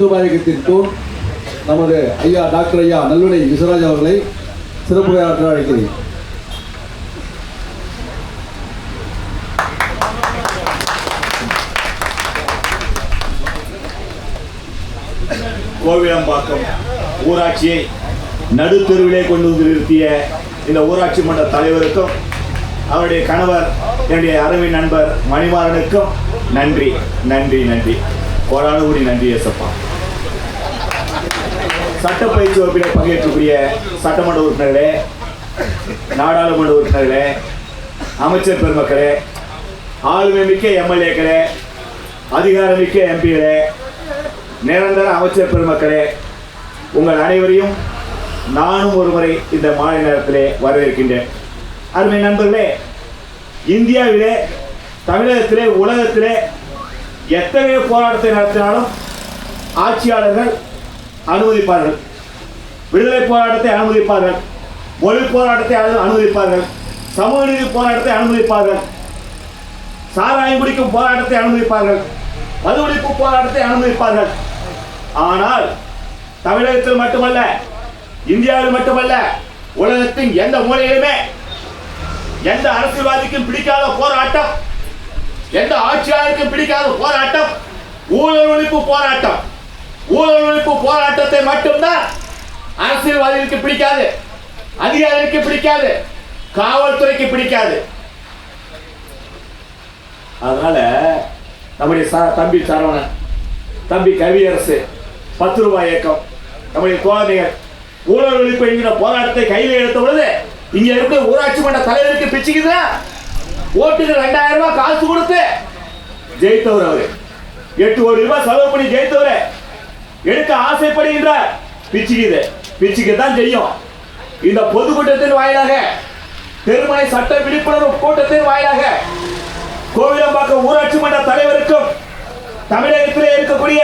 பாயகத்தின் தூண் நமது ஐயா டாக்டர் ஐயா நல்லுடை விஸ்வராஜ் அவர்களை சிறப்புரையாற்ற அழைக்கிறேன். கோவிலம்பாக்கம் ஊராட்சியை நடுத்தெருவிலே கொண்டு வந்து நிறுத்திய இந்த ஊராட்சி மன்ற தலைவருக்கும் அவருடைய கணவர் என்னுடைய அருமை நண்பர் மணிமாறனுக்கும் நன்றி நன்றி நன்றி கோடானு கோடி நன்றி ஏசப்பா. சட்டப்பயிற்சி வகுப்பில் பங்கேற்கக்கூடிய சட்டமன்ற உறுப்பினர்களே, நாடாளுமன்ற உறுப்பினர்களே, அமைச்சர் பெருமக்களே, ஆளுமை மிக்க எம்எல்ஏக்களே, அதிகாரமிக்க எம்பிகளே, நிரந்தர அமைச்சர் பெருமக்களே, உங்கள் அனைவரையும் நானும் ஒருமுறை இந்த மாலை நேரத்திலே வரவேற்கின்றேன். அருமை நண்பர்களே, இந்தியாவிலே, தமிழகத்திலே, உலகத்திலே எத்தகைய போராட்டத்தை நடத்தினாலும் ஆட்சியாளர்கள் அனுமதிப்பார்கள். விடுதலை போராட்டத்தை அனுமதிப்பார்கள், மொழி போராட்டத்தை அனுமதிப்பார்கள், சமூக நீதி போராட்டத்தை அனுமதிப்பார்கள், சாராயம் குடிக்கும் போராட்டத்தை அனுமதிப்பார்கள், மதுவெடிப்பு போராட்டத்தை அனுமதிப்பார்கள். ஆனால் தமிழகத்தில் மட்டுமல்ல, இந்தியாவில் மட்டுமல்ல, உலகத்தின் எந்த மூலையிலுமே எந்த அரசியல்வாதிக்கும் பிடிக்காத போராட்டம், எந்த ஆட்சியாளருக்கும் பிடிக்காத போராட்டம் ஊழல் ஒழிப்பு போராட்டம். ஊழல் ஒழிப்பு போராட்டத்தை மட்டும்தான் அரசியல்வாதிகளுக்கு பிடிக்காது, அதிகாரிகளுக்கு பிடிக்காது, காவல்துறைக்கு பிடிக்காது. அதனால நம்முடைய தம்பி சரவணன், தம்பி கவியரசு, 10 ரூபாய் இயக்கம், நம்முடைய குழந்தைகள் ஊழல் ஒழிப்பு என்கிற போராட்டத்தை கையில் எடுத்த பொழுது இங்க இருக்கிற ஊராட்சி மன்ற தலைவருக்கு பிச்சுக்குதா? ஓட்டுக்கு 2000 ரூபாய் காசு கொடுத்து ஜெயித்தவர் அவரு, 8 கோடி ரூபாய் செலவு பண்ணி ஜெயித்தவரை எடுக்க ஆசைப்படுகின்றார். பிச்சுக்குதான் செய்யும். இந்த பொதுக்கூட்டத்தின் வாயிலாக, தெருமனை சட்ட விழிப்புணர்வு கூட்டத்தின் வாயிலாக கோவிலம்பாக்கம் ஊராட்சி மன்ற தலைவருக்கும் தமிழகத்திலே இருக்கக்கூடிய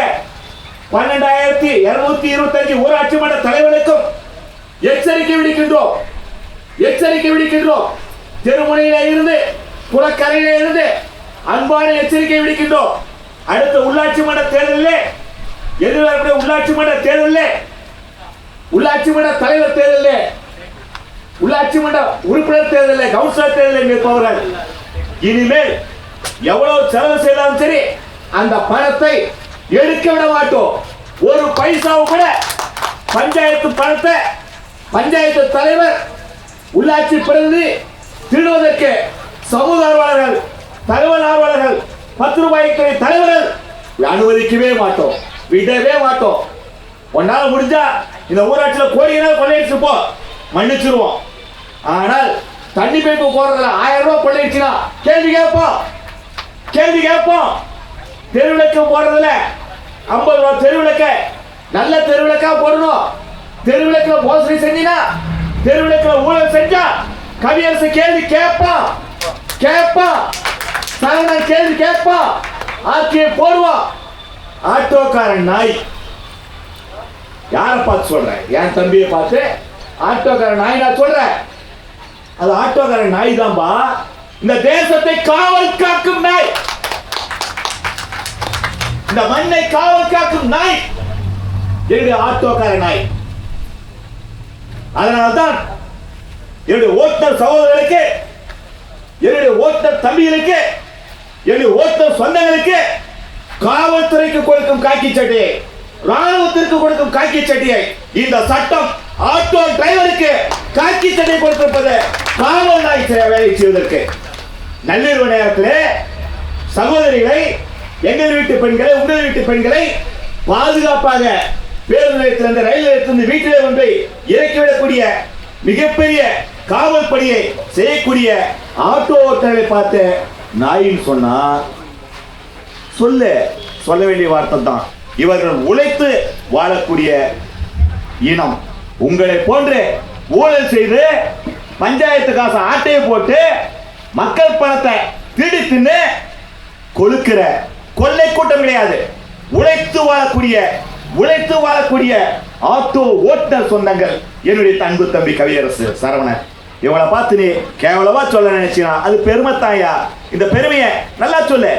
12,225 ஊராட்சி மன்ற தலைவர்களுக்கும் எச்சரிக்கை விடுக்கின்றோம். தெருமுனையில இருந்து, குளக்கரையில இருந்து அன்பான எச்சரிக்கை விடுக்கின்றோம். அடுத்த உள்ளாட்சி மன்ற தேர்தலில், எதிர்வரக்கூடிய உள்ளாட்சி மன்ற தேர்தலில், உள்ளாட்சி மன்ற தலைவர் தேர்தலில், உள்ளாட்சி மன்ற உறுப்பினர் தேர்தலில், கவுன்சிலர் தேர்தலில் நிற்பவர்கள் இனிமேல் எவ்வளவு செலவு செய்தாலும் சரி அந்த பணத்தை எடுக்க விட மாட்டோம். ஒரு பைசாவும் கூட பஞ்சாயத்து பணத்தை பஞ்சாயத்து தலைவர், உள்ளாட்சி பிரதிநிதி திருடுவதற்கு சமூக ஆர்வலர்கள், தகவல் ஆர்வலர்கள், 10 ரூபாய்க்கு தலைவர்கள் அனுமதிக்கவே மாட்டோம், விடவே மாட்டோம். ஒன்னால முடிஞ்சா இந்த ஊராட்சியில் கோடியினால் கொள்ளையடிச்சு போ, மன்னிச்சிருவோம். ஆனால் தண்ணி பைப்பு போறதுல 1000 ரூபாய் கொள்ளையடிச்சுனா கேள்வி கேட்போம். தெருவிளக்கு போடுறதுல 50 ரூபாய் தெருவிளக்க நல்ல தெருவிளக்கா போடணும். தெருவிளக்குல மோசடி செஞ்சினா, தெருவிளக்குல ஊழல் செஞ்சா கவியரசு கேள்வி கேட்பான். சரவணன் கேள்வி கேட்பான். ஆட்சியை போடுவான். ஆட்டோக்காரன் நாய். யாரை பார்த்து சொல்றேன்? என் தம்பியை பார்த்து ஆட்டோக்காரன் நாய் நான் சொல்றேன். அது ஆட்டோக்காரன் நாய் தான்பா. இந்த தேசத்தை காவல் காக்கும் நாய், இந்த மண்ணை காவல் காக்கும் நாய் என்னுடைய ஆட்டோக்கார நாய். அதனால்தான் என்னுடைய ஓட்டுநர் சகோதரர்களுக்கு, என்னுடைய ஓட்டுநர் தம்பிகளுக்கு, என்னுடைய ஓட்டுநர் சொந்தங்களுக்கு காவல்துறைக்கு கொடுக்கும் காக்கி சட்டையை, ராணுவத்திற்கு கொடுக்கும் காக்கி சட்டையை இந்த சட்டம் ஆட்டோ டிரைவருக்கு காக்கி சட்டை கொடுத்திருப்பது காவல் நாய் வேலை செய்வதற்கு. நள்ளிரவு நேரத்தில் சகோதரிகளை, எங்கள் வீட்டு பெண்களை, உங்கள் வீட்டு பெண்களை பாதுகாப்பாக பேருந்து நிலையத்திலிருந்து, ரயில் நிலையத்திலிருந்து வீட்டிலே கொண்டு இறக்கிவிடக்கூடிய மிகப்பெரிய காவல் பணியை செய்யக்கூடிய ஆட்டோ ஓட்டுநர்களை பார்த்து நாயின்னு சொன்னா சொல்ல வேண்டிய வார்த்தை தான். இவர்கள் உழைத்து வாழக்கூடிய இனம். உங்களை போன்று ஊழல் செய்து பஞ்சாயத்து காசு ஆட்டையை போட்டு மக்கள் பணத்தை திருடி தின்னு கொழுக்கிற கொள்ளை கூட்டம் கிடையாது. உழைத்து வாழக்கூடிய ஆட்டோ ஓட்டுநர் சொந்தங்கள் என்னுடைய அன்பு தம்பி கவியரசு சரவணன். இவங்களை பார்த்து நீ கேவலமா சொல்ல நினைச்சினா அது பெருமை தாயா. இந்த பெருமையை நல்லா சொல்லு,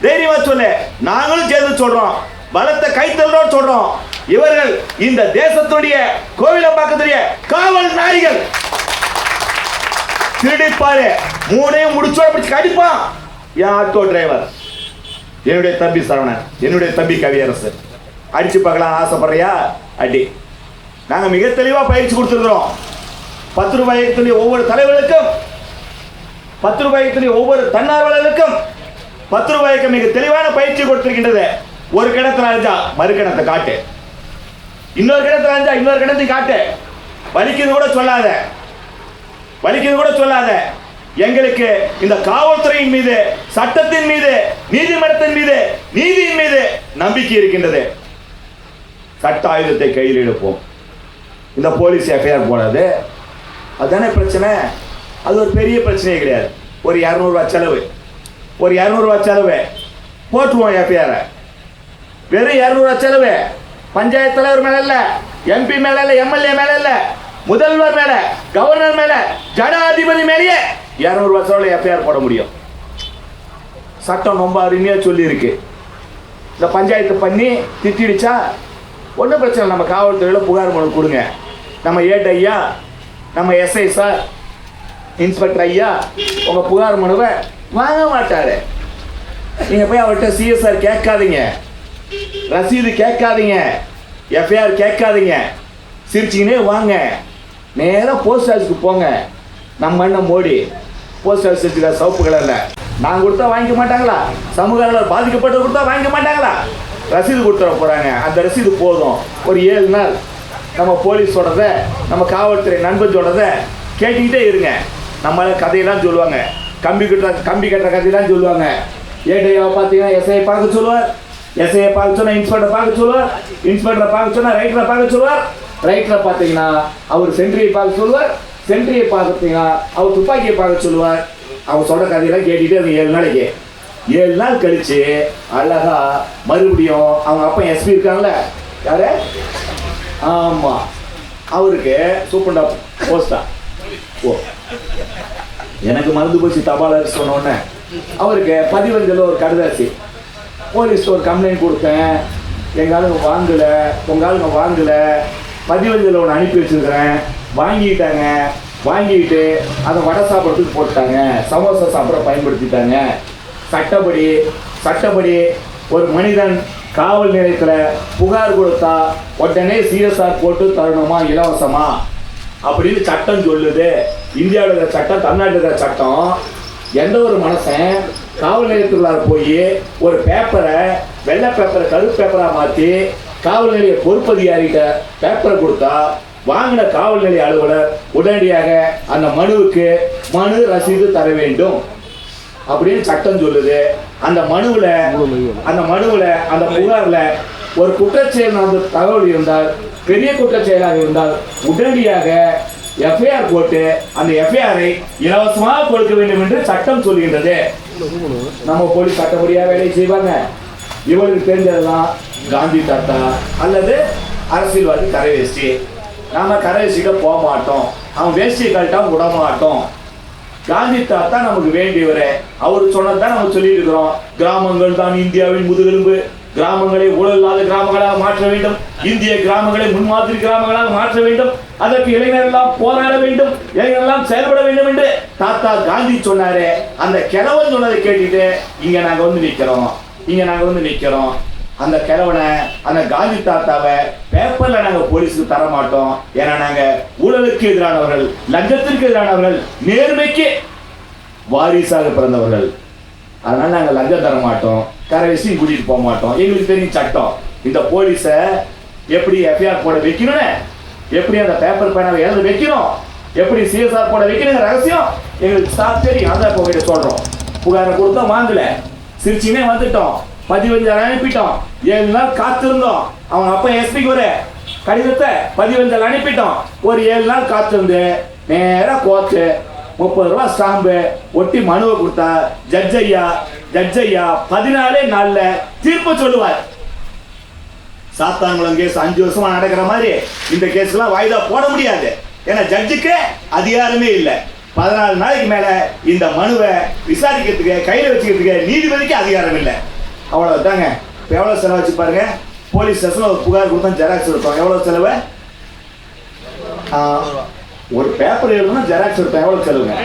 தைரியமா சொல்லு. நாங்களும் சேர்ந்து சொல்றோம். பலத்த கைத்தலோடு சொல்றோம். இவர்கள் இந்த தேசத்துடைய கோவிலம்பாக்கத்துடைய காவல் நாய்கள். திருடிப்பாரு மூணையும் முடிச்சோட பிடிச்சு கடிப்பான். என் ஆட்டோ டிரைவர், என்னுடைய தம்பி சரவணன், என்னுடைய தம்பி கவியரசு. அடிச்சு பார்க்கலாம் ஆசைப்படுறியா? அடி. நாங்கள் மிக தெளிவாக பயிற்சி கொடுத்துருக்குறோம். 10 ரூபாய்க்குரிய ஒவ்வொரு தலைவர்களுக்கும், 10 ரூபாய்க்குரிய ஒவ்வொரு தன்னார்வலர்களுக்கும் 10 ரூபாய்க்கு மிக தெளிவான பயிற்சி கொடுத்திருக்கின்றது. ஒரு கிணத்துல அரைஞ்சா மறு கிணத்தை காட்டு, இன்னொரு கிணத்துல அரைஞ்சா இன்னொரு கிணத்தை காட்டு. வலிக்குது கூட சொல்லாத, வலிக்குது கூட சொல்லாத. எங்களுக்கு இந்த காவல்துறையின் மீது, சட்டத்தின் மீது, நீதிமன்றத்தின் மீது, நீதியின் மீது நம்பிக்கை இருக்கின்றது. சட்ட ஆயுதத்தை கையில் எடுப்போம். இந்த போலீஸ் எஃப்ஐஆர் போடாது, அதுதானே பிரச்சனை. அது ஒரு பெரிய பிரச்சனையே கிடையாது. ஒரு 200 ரூபா செலவு, ஒரு 200 ரூபா செலவு போட்டுருவோம் எஃப்ஐஆரை. வெறும் 200 ரூபா செலவு. பஞ்சாயத்து தலைவர் மேல இல்ல, எம்பி மேல இல்ல, எம்எல்ஏ மேல இல்ல, முதல்வர் மேல, கவர்னர் மேல, ஜனாதிபதி மேலேயே 200 ரூபா செலவுல எஃப்ஐஆர் போட முடியும். சட்டம் ரொம்ப அருமையா சொல்லி இருக்கு. இந்த பஞ்சாயத்து பண்ணி திட்டிடுச்சா ஒன்றும் பிரச்சனை. நம்ம காவல்துறையில் புகார் மனு கொடுங்க. நம்ம ஏட் ஐயா, நம்ம எஸ்ஐ சார், இன்ஸ்பெக்டர் ஐயா, உங்கள் புகார் மனுவை வாங்க மாட்டாரு. நீங்கள் போய் அவர்கிட்ட சிஎஸ்ஆர் கேட்காதீங்க, ரசீது கேட்காதீங்க, எஃப்ஐஆர் கேட்காதீங்க. சிரிச்சிங்கன்னே வாங்க, நேராக போஸ்ட் ஆஃபீஸுக்கு போங்க. நம்ம அண்ணன் மோடி போஸ்ட் ஆஃபீஸ் வச்சுக்கிற சவுப்பு கலரில் நான் கொடுத்தா வாங்கிக்க மாட்டாங்களா? சமூக அளவில் பாதிக்கப்பட்டு கொடுத்தா வாங்கிக்க மாட்டாங்களா? ரசீது கொடுத்துட போகிறாங்க. அந்த ரசீது போதும். ஒரு 7 நாள் நம்ம போலீஸோடத, நம்ம காவல்துறை நண்பர்களோடத கேட்டுக்கிட்டே இருங்க. நம்மளால கதையெல்லாம் சொல்லுவாங்க, கம்பி கட்டுற கதையெல்லாம் சொல்லுவாங்க. ஏட்டையாவை பார்த்தீங்கன்னா எஸ்ஐயை பார்க்க சொல்லுவார், எஸ்ஐயை பார்க்க சொன்னால் இன்ஸ்பெக்டரை பார்க்க சொல்லுவார், இன்ஸ்பெக்டரை பார்க்க சொன்னால் ரைட்டரை பார்க்க சொல்லுவார், ரைட்டரை பார்த்தீங்கன்னா அவர் சென்ட்ரியை பார்க்க சொல்லுவார், சென்ட்ரியை பார்த்தீங்கன்னா அவர் துப்பாக்கியை பார்க்க சொல்லுவார். அவர் சொல்கிற கதையெல்லாம் கேட்டுகிட்டே அந்த 7 நாளைக்கு 7 நாள் கழிச்சு அழகா மறுபடியும் அவங்க அப்பா எஸ்பி இருக்காங்கல்ல, யாரு? ஆமாம், அவருக்கு சூப்பண்டா போஸ்டா. ஓ, எனக்கு மறந்து போச்சு தபால் சொன்னோடனே. அவருக்கு பதிவஞ்சலில் ஒரு கடுதாசி, போலீஸ் ஒரு கம்ப்ளைண்ட் கொடுத்தேன், எங்கள் ஆளுங்க வாங்கலை, உங்கள் ஆளுங்க வாங்கலை, பதிவஞ்சலில் ஒன்று அனுப்பி வச்சுருக்கிறேன், வாங்கிக்கிட்டாங்க. வாங்கிக்கிட்டு அதை வடை சாப்பிட்றதுக்கு போட்டாங்க, சமோசா சாப்பிட பயன்படுத்திட்டாங்க. சட்டப்படி ஒரு மனிதன் காவல் நிலையத்தில் புகார் கொடுத்தா உடனே சிஎஸ்ஆர் போட்டு தரணுமா இலவசமா அப்படின்னு சட்டம் சொல்லுது. இந்தியாவில் இருக்கிற சட்டம், தமிழ்நாட்டில் இருக்கிற சட்டம். எந்த ஒரு மனுஷன் காவல் நிலையத்துக்குள்ளார போய் ஒரு பேப்பரை, வெள்ளை பேப்பரை கருப்பு பேப்பராக மாற்றி காவல் நிலைய பொறுப்பதிகாரிகிட்ட பேப்பரை கொடுத்தா வாங்கின காவல் நிலைய அலுவலர் உடனடியாக அந்த மனுவுக்கு மனு ரசீது தர வேண்டும் அப்படின்னு சட்டம் சொல்லுது. அந்த மனுவில் அந்த புகாரில் ஒரு குற்றச்செயல் நடந்த தகவல் இருந்தால், பெரிய குற்றச்செயலாக இருந்தால் உடனடியாக எஃப்ஐஆர் போட்டு அந்த எஃப்ஐஆரை இலவசமாக கொடுக்க வேண்டும் என்று சட்டம் சொல்கின்றது. நம்ம போலீஸ் சட்டப்படியாக வேலை செய்வாங்க. இவருக்கு தெரிஞ்சதெல்லாம் காந்தி தாத்தா அல்லது அரசியல்வாதி கரை வேஷ்டி. நாம கரை வேஷ்டிக்க போக மாட்டோம், அவன் வேஷ்டியை கழட்டா விட மாட்டோம். காந்தி தாத்தா நமக்கு வேண்டியவரே, அவர் சொன்னதான் நம்ம சொல்லிட்டு இருக்கிறோம். கிராமங்கள் தான் இந்தியாவின் முதுகெலும்பு, கிராமங்களை ஊழல் இல்லாத கிராமங்களாக மாற்ற வேண்டும், இந்திய கிராமங்களை முன்மாதிரி கிராமங்களாக மாற்ற வேண்டும், அதற்கு இளைஞரெல்லாம் போராட வேண்டும், இளைஞரெல்லாம் செயல்பட வேண்டும் என்று தாத்தா காந்தி சொன்னாரே. அந்த கிழவன் சொன்னதை கேட்டுட்டு இங்க நாங்க வந்து நிக்கிறோம். அந்த கிழவனை, அந்த காந்தி தாத்தாவை பேப்பர்ல நாங்க போலீஸுக்கு தர மாட்டோம். ஏன்னா நாங்க ஊழலுக்கு எதிரானவர்கள், லஞ்சத்திற்கு எதிரானவர்கள், நேர்மைக்கு வாரிசாக பிறந்தவர்கள். அதனால நாங்க லஞ்சம் தர மாட்டோம், கரை விஷயம் கூட்டிட்டு போக மாட்டோம். எங்களுக்கு தெரியும் சட்டம். இந்த போலீஸை எப்படி எஃப்ஐஆர் போட வைக்கணும்னு, எப்படி அந்த பேப்பர் பேனாவை எழுத வைக்கணும், எப்படி சிஎஸ்ஆர் போட வைக்கணுங்கிற ரகசியம் எங்களுக்கு தெரியும். அதான் இப்போ கிட்ட சொல்றோம். புகாரை கொடுத்தா வாங்கல, சிரிச்சுனே வந்துட்டோம், 15 அனுப்பிட்டோம், 7 நாள் காத்திருந்தோம். அவங்க அப்பா எஸ்பிக்கு ஒரு கடிதத்தை 15 அனுப்பிட்டோம். ஒரு 7 நாள் காத்திருந்து நேராக கோர்ட்டு 30 ரூபா ஸ்டாம்பு ஒட்டி மனுவை கொடுத்தா ஜட்ஜ் ஐயா 14 நாள்ல தீர்ப்பு சொல்லுவார். சாத்தான்குளம் கேஸ் 5 வருஷமா நடக்கிற மாதிரி இந்த கேஸ்லாம் வாய்தா போட முடியாது. ஏன்னா ஜட்ஜுக்கு அதிகாரமே இல்லை. 14 நாளைக்கு மேல இந்த மனுவை விசாரிக்கிறதுக்கு, கையில வச்சுக்கிறதுக்கு நீதிபதிக்கு அதிகாரம் இல்லை. அவ்வளவுதாங்க. இப்போ எவ்வளோ செலவாச்சு பாருங்க. போலீஸ் ஸ்டேஷனில் ஒரு புகார் கொடுத்தா ஜெராக்ஸ் எடுத்தோம். எவ்வளோ செலவு? ஒரு பேப்பர் எழுதணும்னா ஜெராக்ஸ் எடுத்தோம். எவ்வளோ செலவுங்க?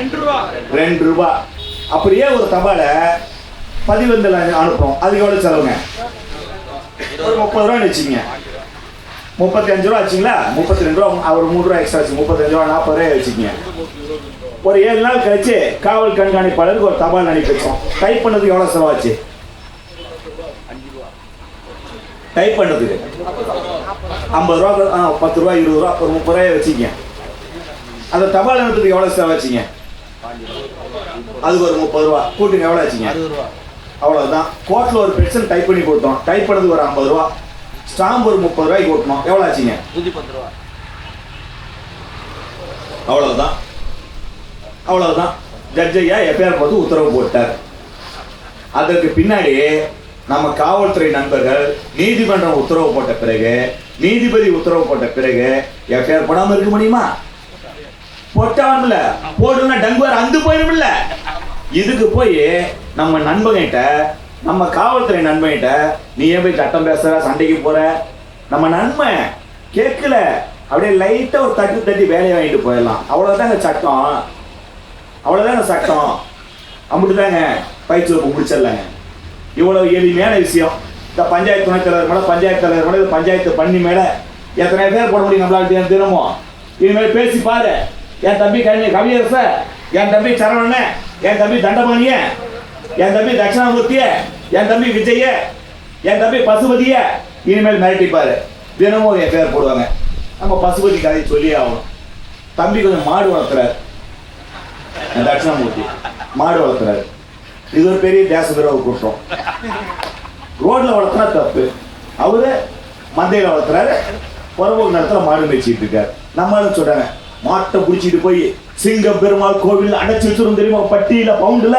2 ரூபா. அப்படியே ஒரு தபாலை பதிவந்தில் அனுப்புகிறோம். அதுக்கு எவ்வளோ செலவுங்க? ஒரு 30 ரூபான்னு வச்சுக்கோங்க. 35 ரூபா ஆச்சுங்களா? 32 ரூபா. அவர் 3 ரூபா எக்ஸ்ட்ரா ஆச்சு. 35 ரூபா 40 ரூபாய் வச்சுக்கோங்க. ஒரு 7 நாள் கழிச்சு காவல் கண்காணிப்பாளருக்கு ஒரு தபால் அனுப்பி வச்சோம். டைப் பண்ணதுக்கு எவ்வளோ செலவாச்சு? டைப் பண்ணதுக்கு 50 ரூபா, 10 ரூபா, 20 ரூபா, ஒரு 30 ரூபாய் வச்சுக்கோங்க. அந்த தபால் அனுப்புறதுக்கு எவ்வளோ செலவாச்சுங்க? அதுக்கு ஒரு 30 ரூபா கூட்டுங்க. எவ்வளோ ஆச்சுங்க? அவ்வளோதான். கோர்ட்டில் ஒரு பெட்டிஷன் டைப் பண்ணி கொடுத்தோம். டைப் பண்ணதுக்கு ஒரு 50 ரூபா. ஸ்டாம்ப் ஒரு 30 ரூபாய்க்கு ஓட்டணும். எவ்வளோ ஆச்சுங்க? 110 ரூபா. அவ்வளோதான். அவ்வளோதான். ஜட்ஜ் ஐயா எஃப்ஐஆர் போட்டு உத்தரவு போட்டார். அதற்கு பின்னாடி நம்ம காவல்துறை நண்பர்கள் நீதிமன்றம் உத்தரவு போட்ட பிறகு, நீதிபதி உத்தரவு போட்ட பிறகு எஃப்ஐஆர் போடாமல் இருக்க முடியுமா? போட்டான்ல, போடுனா டங்குவார் அந்து போயிடும்ல. இதுக்கு போய் நம்ம நண்பங்கிட்ட, நம்ம காவல்துறை நண்பங்கிட்ட நீ ஏன் போய் சட்டம் பேசுற, சண்டைக்கு போற? நம்ம நண்பன் கேட்கல, அப்படியே லைட்டா ஒரு தட்டு தட்டி வேலையை வாங்கிட்டு போயிடலாம். அவ்வளவுதாங்க சட்டம், அவ்வளவுதாங்க சட்டம். அப்படிதாங்க பயிற்சி முடிச்சிடலாங்க. இவ்வளவு எளிமையான விஷயம். இந்த பஞ்சாயத்து துணைத் தலைவர் மேல, பஞ்சாயத்து தலைவர் மேல, பஞ்சாயத்து பண்ணி மேல எத்தனை பேர் போட முடியும் நம்மளால தினமும்? இனிமேல் பேசி பாரு. என் தம்பி கவியரச, என் தம்பி சரவண, என் தம்பி தண்டபாணிய, என் தம்பி தட்சிணாமூர்த்திய, என் தம்பி விஜய, என் தம்பி பசுபதிய இனிமேல் மிரட்டிப்பாரு. தினமும் என் பேர் போடுவாங்க. நம்ம பசுபதி கதையை சொல்லியே ஆகணும். தம்பி கொஞ்சம் மாடு வளர்த்துறாரு, தட்சிணாமூர்த்தி மாடு வளர்த்துறாரு. இது ஒரு பெரிய தேச விரோத குற்றம். ரோட்ல வளர்த்துனா தப்பு. அவரு மந்தையில வளர்த்துறாரு, புறம்போக்கு நேரத்தில் மாடு மேய்ச்சிட்டு இருக்காரு. நம்மளும் சொல்றாங்க, மாட்டை பிடிச்சிட்டு போய் சிங்கம் பெருமாள் கோவில் அடைச்சி வச்சிரும் தெரியுமா? பட்டியில பவுண்டுல